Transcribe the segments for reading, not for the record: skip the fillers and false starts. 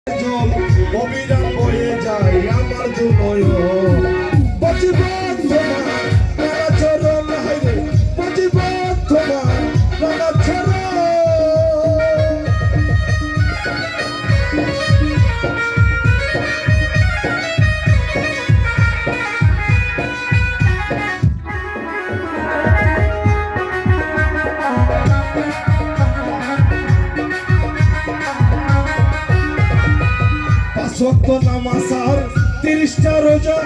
জল অবিরাম বয়ে যায় আমার দুনয়ন বাজিব তোমার রাঙা চরণ হাইরে বাজিব তোমার রাঙা চরণ সত্য নামাজ আর 30টা রোজা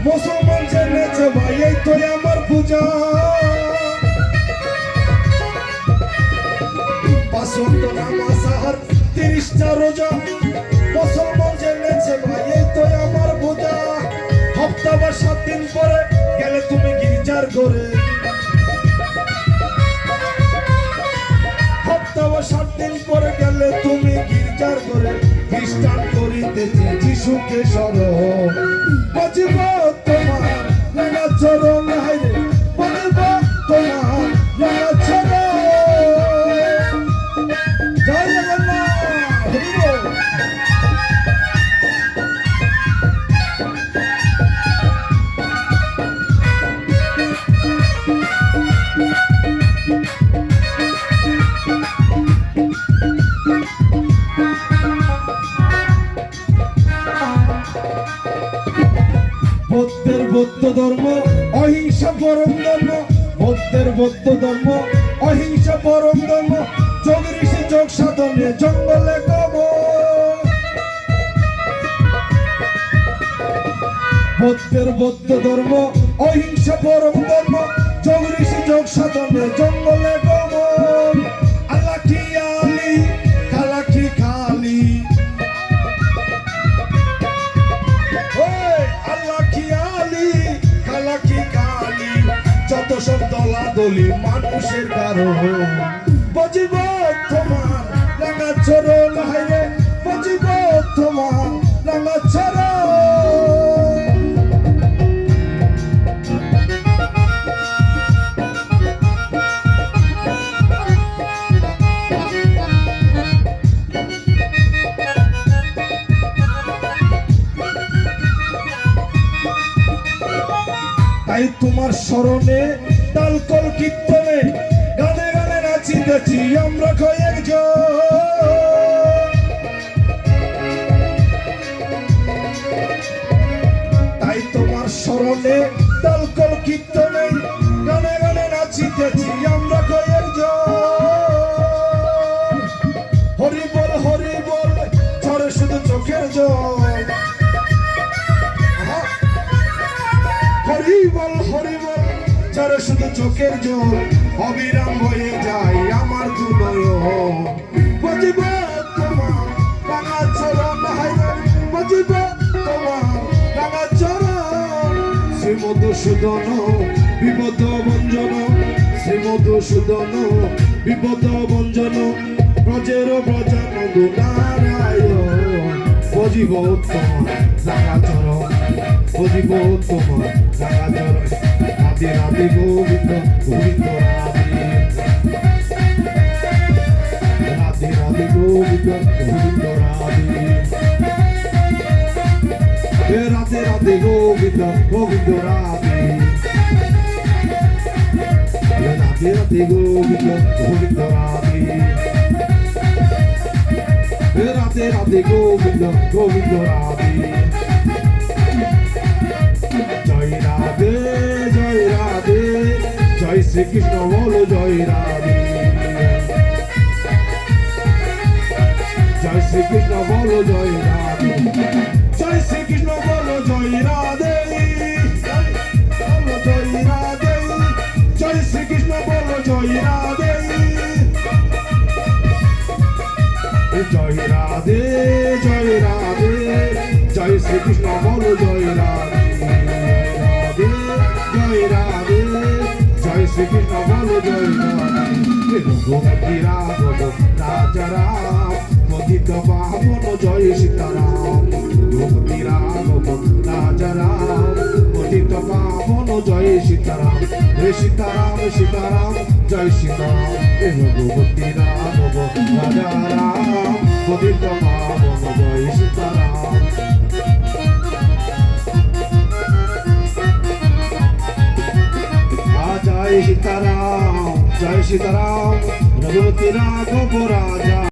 মুসলমান জেনেছে ভাই এই তো আমার পূজা সত্য নামাজ আর 30টা রোজা মুসলমান জেনেছে ভাই এই তো আমার পূজা হপ্তা বা 7 দিন পরে গেলে তুমি গির্জার ঘরে হপ্তা বা 7 দিন পরে গেলে তুমি গির্জার ঘরে খ্রিস্টান করিতেছে যিশুকে স্মরণ বাজিব তোমার রাঙা চরণ হাইরে বাজিব তোমার রাঙা চরণ জয় জগন্নাথ হরি বল বৌদ্ধের বৌদ্ধ ধর্ম অহিংসা পরম ধর্ম বৌদ্ধের বৌদ্ধ ধর্ম অহিংসা পরম ধর্ম যোগ ঋষি যোগ সাধনে জঙ্গলে কবর বৌদ্ধের বৌদ্ধ ধর্ম অহিংসা পরম ধর্ম যোগ ঋষি যোগ সাধনে জঙ্গলে কবর আল্লাহ কি আলি খালা কি খালি যত সব দলাদলি মানুষের কারণ বাজিব তোমার রাঙা চরণ হাইরে বাজিব তোমার রাঙা চরণ তাই তোমার স্মরণে তালকল কীর্তনে গানে গানে নাচিতেছি আমরা কয়েকজন তাই তোমার স্মরণে তালকল কীর্তনে গানে গানে নাচিতেছি আমরা কয়েকজন হরি বল ঝরে শুধু চোখের জল হরি বল যারা শুধু চোখের জল অবিরাম হয়ে যায় আমার দুনয়ন বাজিব তোমার রাঙা চরণ হাইরে বাজিব তোমার রাঙা চরণ শ্রী মধুসূদন বিপদ ভঞ্জন শ্রী মধুসূদন বিপদ ভঞ্জন ব্রজের ব্রজানন্দ নারায়ণ বাজিব তোমার রাঙা চরণ বাজিব তোমার রাঙা চরণ রাধে রাধে গোবিন্দ গোবিন্দ রাধে রাধে গোবিন্দ গোবিন্দ রাধে রাধে গোবিন্দ গোবিন্দ রাধে রাধে গোবিন্দ গোবিন্দ রাধে রাধে গোবিন্দ গোবিন্দ রাধে জয় রাধে জয় শ্রীকৃষ্ণ বলো জয় রাধে জয় শ্রীকৃষ্ণ বলো জয় রাধে জয় শ্রীকৃষ্ণ বলো জয় রাধে জয় রাধে জয় শ্রীকৃষ্ণ বলো জয় রাধে জয় রাধে জয় শ্রীকৃষ্ণ বলো জয় রাধে জয় শ্রীকৃষ্ণ বলো জয় রাধে রঘুপতি রাঘব রাজা রাম পতিত পাবন জয় সীতারাম রঘুপতি রাঘব রাজা রাম পতিত পাবন জয় সীতারাম হে সীতারাম সীতারাম জয় সীতারাম হে রঘুপতি রাঘব রাজা রাম পতিত পাবন জয় সীতারাম। জয় সীতারাম, জয় সীতারাম, রঘুপতি রাঘব রাজা।